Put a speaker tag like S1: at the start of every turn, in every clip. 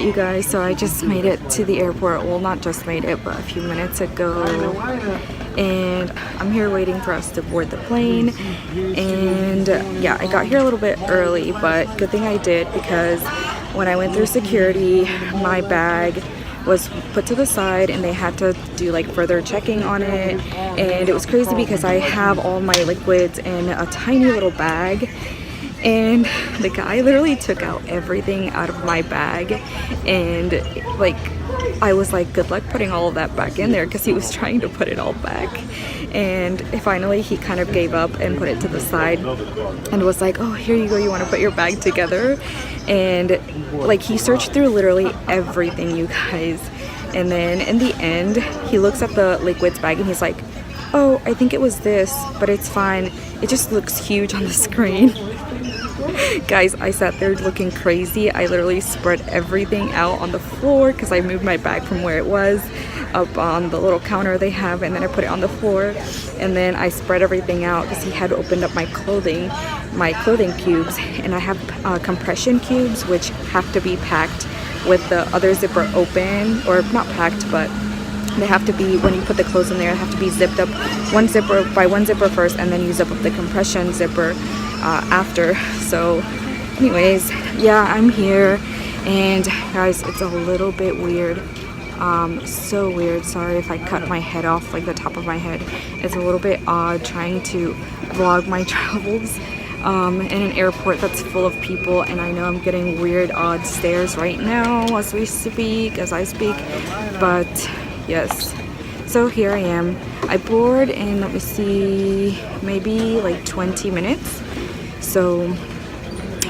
S1: you guys, so I just made it to the airport. Well, not just made it, but a few minutes ago. And I'm here waiting for us to board the plane. And yeah, I got here a little bit early, but good thing I did, because when I went through security, my bag was put to the side and they had to do like further checking on it. And it was crazy because I have all my liquids in a tiny little bag. And the guy literally took out everything out of my bag, and like I was like, good luck putting all of that back in there, because he was trying to put it all back. And finally he kind of gave up and put it to the side and was like, oh, here you go, you want to put your bag together? And like he searched through literally everything, you guys. And then in the end he looks at the liquids bag and he's like, oh, I think it was this, but it's fine, it just looks huge on the screen. Guys, I sat there looking crazy. I literally spread everything out on the floor because I moved my bag from where it was up on the little counter they have, and then I put it on the floor, and then I spread everything out because he had opened up my clothing cubes, and I have compression cubes which have to be packed with the other zipper open, or not packed, but they have to be, when you put the clothes in there, they have to be zipped up one zipper first, and then you zip up the compression zipper after. So anyways, yeah, I'm here, and guys, it's a little bit weird, so weird. Sorry if I cut my head off, like the top of my head. It's a little bit odd trying to vlog my travels in an airport that's full of people, and I know I'm getting weird odd stares right now as I speak, but yes, so here I am. I board in, let me see, maybe like 20 minutes. So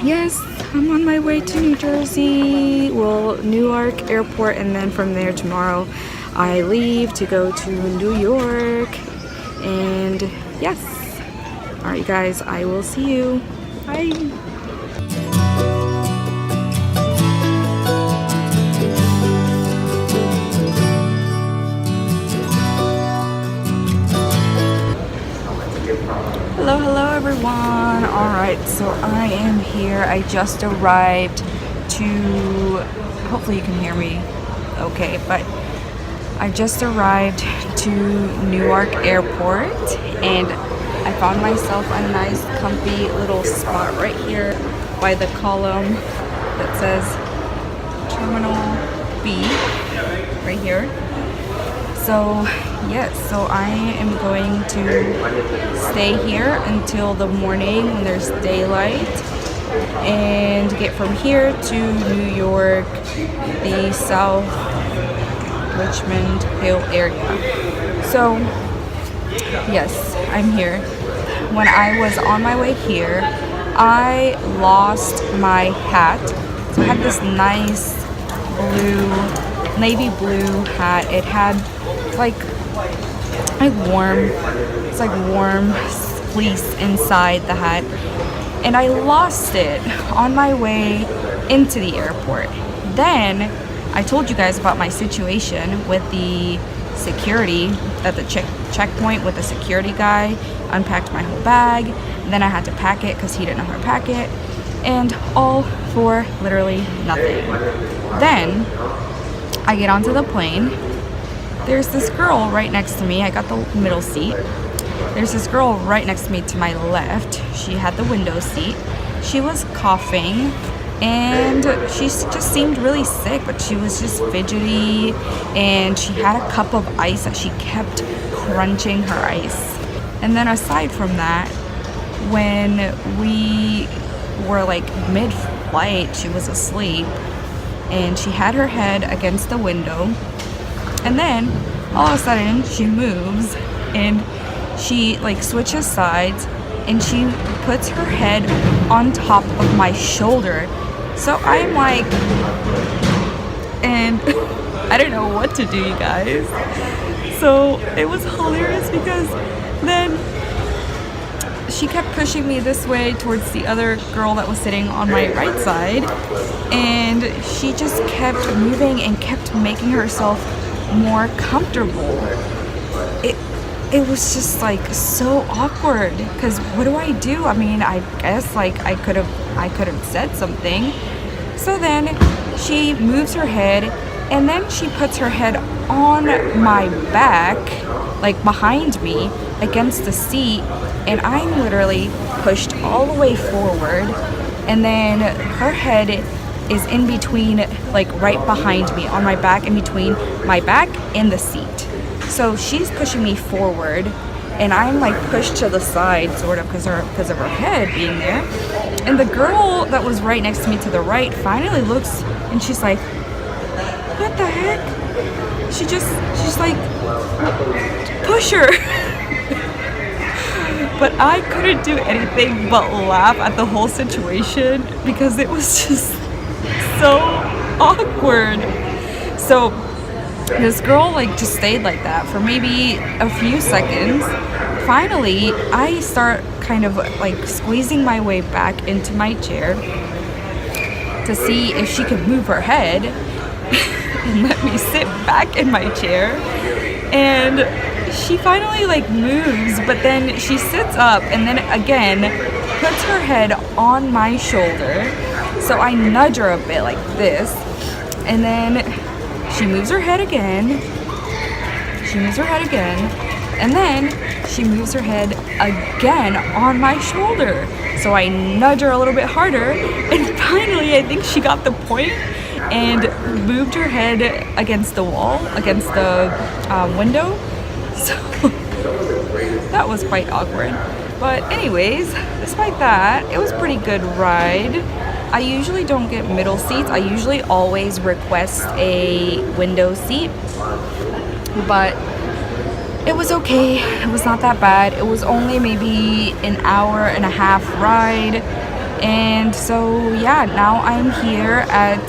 S1: yes, I'm on my way to New Jersey, well, Newark Airport, and then from there tomorrow I leave to go to New York. And yes, all right, you guys, I will see you. Bye. Hello everyone. All right, so I am here. I just arrived to, hopefully you can hear me okay, but I just arrived to Newark Airport, and I found myself a nice comfy little spot right here by the column that says Terminal B right here. So yes, so I am going to stay here until the morning when there's daylight, and get from here to New York, the South Richmond Hill area. So yes, I'm here. When I was on my way here, I lost my hat. So I had this nice navy blue hat. It had like warm fleece inside the hat, and I lost it on my way into the airport. Then I told you guys about my situation with the security at the checkpoint with the security guy. Unpacked my whole bag, and then I had to pack it because he didn't know how to pack it, and all for literally nothing. Then I get onto the plane. There's this girl right next to me. I got the middle seat. There's this girl right next to me to my left. She had the window seat. She was coughing, and she just seemed really sick, but she was just fidgety, and she had a cup of ice that she kept crunching her ice. And then aside from that, when we were like mid-flight, she was asleep, and she had her head against the window. And then all of a sudden she moves and she like switches sides, and she puts her head on top of my shoulder. So I'm like, and I don't know what to do, you guys. So it was hilarious because then she kept pushing me this way towards the other girl that was sitting on my right side, and she just kept moving and kept making herself more comfortable. It was just like so awkward, because what do I do? I mean, I guess like I could have said something. So then she moves her head, and then she puts her head on my back, like behind me, against the seat, and I'm literally pushed all the way forward, and then her head is in between, like right behind me on my back, in between my back and the seat. So she's pushing me forward, and I'm like pushed to the side, sort of, because of her head being there. And the girl that was right next to me to the right finally looks, and she's like, what the heck? She's like, push her. But I couldn't do anything but laugh at the whole situation because it was just so awkward. So this girl like just stayed like that for maybe a few seconds. Finally, I start kind of like squeezing my way back into my chair to see if she could move her head and let me sit back in my chair. And she finally like moves, but then she sits up and then again puts her head on my shoulder. So I nudge her a bit like this, and then she moves her head again. She moves her head again, and then she moves her head again on my shoulder. So I nudge her a little bit harder, and finally I think she got the point and moved her head against the wall, against the window. So that was quite awkward. But anyways, despite that, it was a pretty good ride. I usually don't get middle seats. I usually always request a window seat. But it was okay. It was not that bad. It was only maybe an hour and a half ride. And so yeah, now I'm here at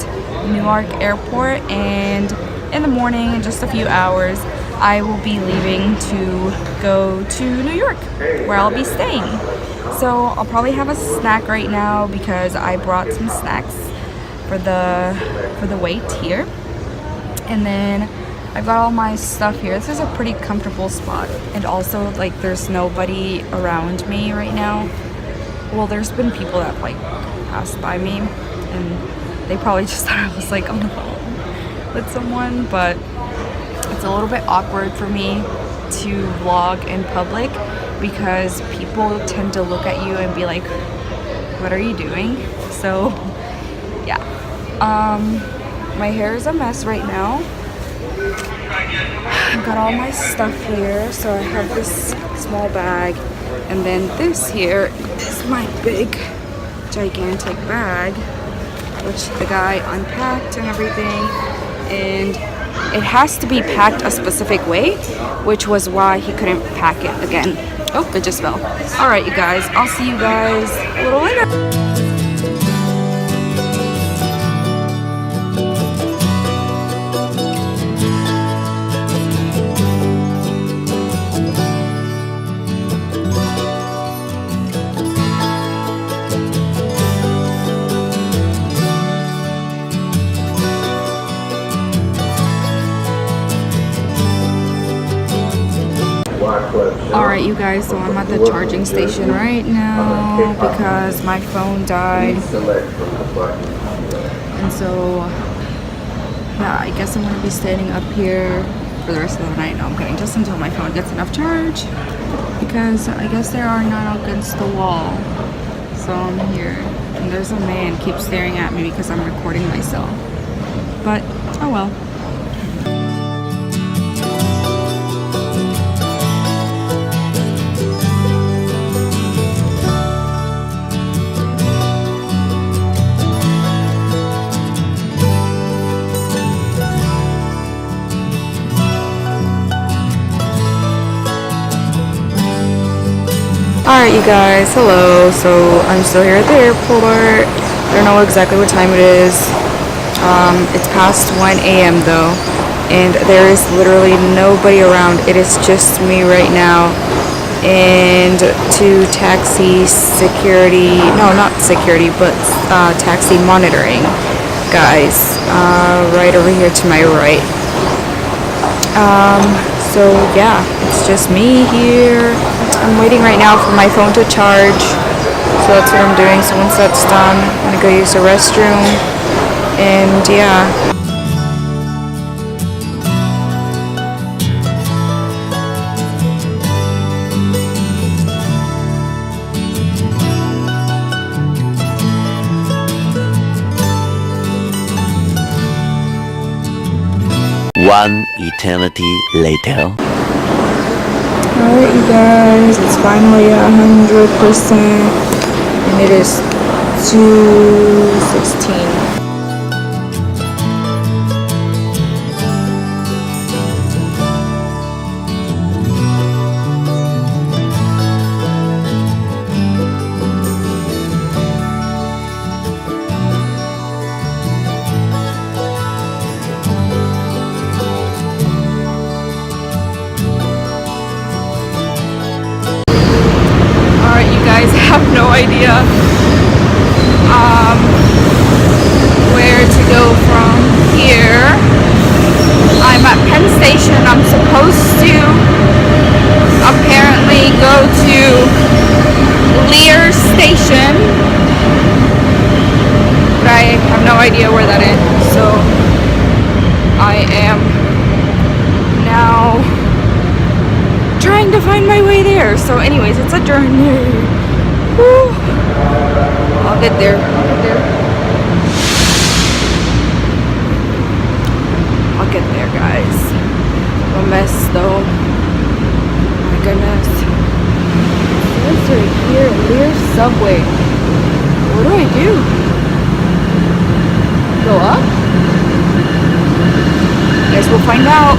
S1: Newark Airport, and in the morning, in just a few hours, I will be leaving to go to New York, where I'll be staying. So I'll probably have a snack right now because I brought some snacks for the wait here. And then I've got all my stuff here. This is a pretty comfortable spot, and also like there's nobody around me right now. Well, there's been people that like passed by me, and they probably just thought I was like on the phone with someone, but it's a little bit awkward for me to vlog in public because people tend to look at you and be like, what are you doing? So yeah, my hair is a mess right now. I've got all my stuff here. So I have this small bag, and then this here is my big gigantic bag, which the guy unpacked and everything, and it has to be packed a specific way, which was why he couldn't pack it again. Oh, it just fell. All right, you guys, I'll see you guys a little later. Alright you guys, so I'm at the charging station right now because my phone died. And so, yeah, I guess I'm going to be standing up here for the rest of the night. No, I'm kidding, just until my phone gets enough charge, because I guess there are none against the wall. So I'm here, and there's a man keeps staring at me because I'm recording myself. But, oh well. Alright you guys, hello. So I'm still here at the airport. I don't know exactly what time it is. It's past 1 a.m. though, and there is literally nobody around. It is just me right now and two taxi security, no, not security, but taxi monitoring guys right over here to my right. So yeah, it's just me here. I'm waiting right now for my phone to charge, so that's what I'm doing. So once that's done, I'm gonna go use the restroom, And yeah.
S2: One eternity later.
S1: Alright, you guys, it's finally 100%, and it is 2:16. Alright, you guys, I have no idea where to go from here. I'm at Penn Station. I'm supposed to apparently go to Lear Station, but I have no idea where that is. So I am now trying to find my way there. So anyways, it's a journey. Woo. I'll get there. I'll get there, guys. A mess though. My goodness. It's right here, Lear Subway. What do I do? Go up? Guess we'll find out.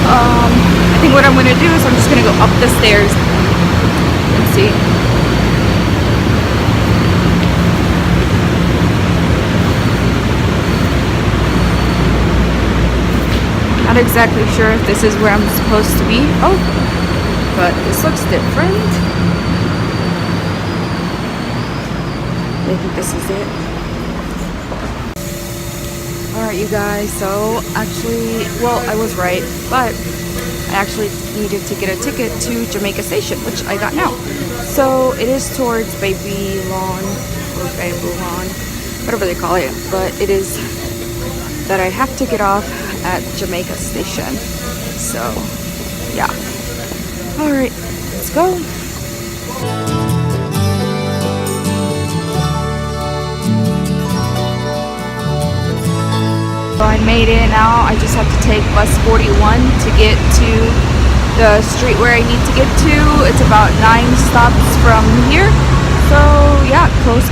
S1: I think what I'm gonna do is I'm just gonna go up the stairs and see. Not exactly sure if this is where I'm supposed to be. Oh, but this looks different. I think this is it. Alright, you guys, so actually, well, I was right, but I actually needed to get a ticket to Jamaica Station, which I got now. So it is towards Baby Lawn, or Bamboo Lawn, whatever they call it, but it is that I have to get off at Jamaica Station. So, yeah. Alright, let's go. So I made it now. I just have to take bus 41 to get to the street where I need to get to. It's about 9 stops from here. So yeah, close.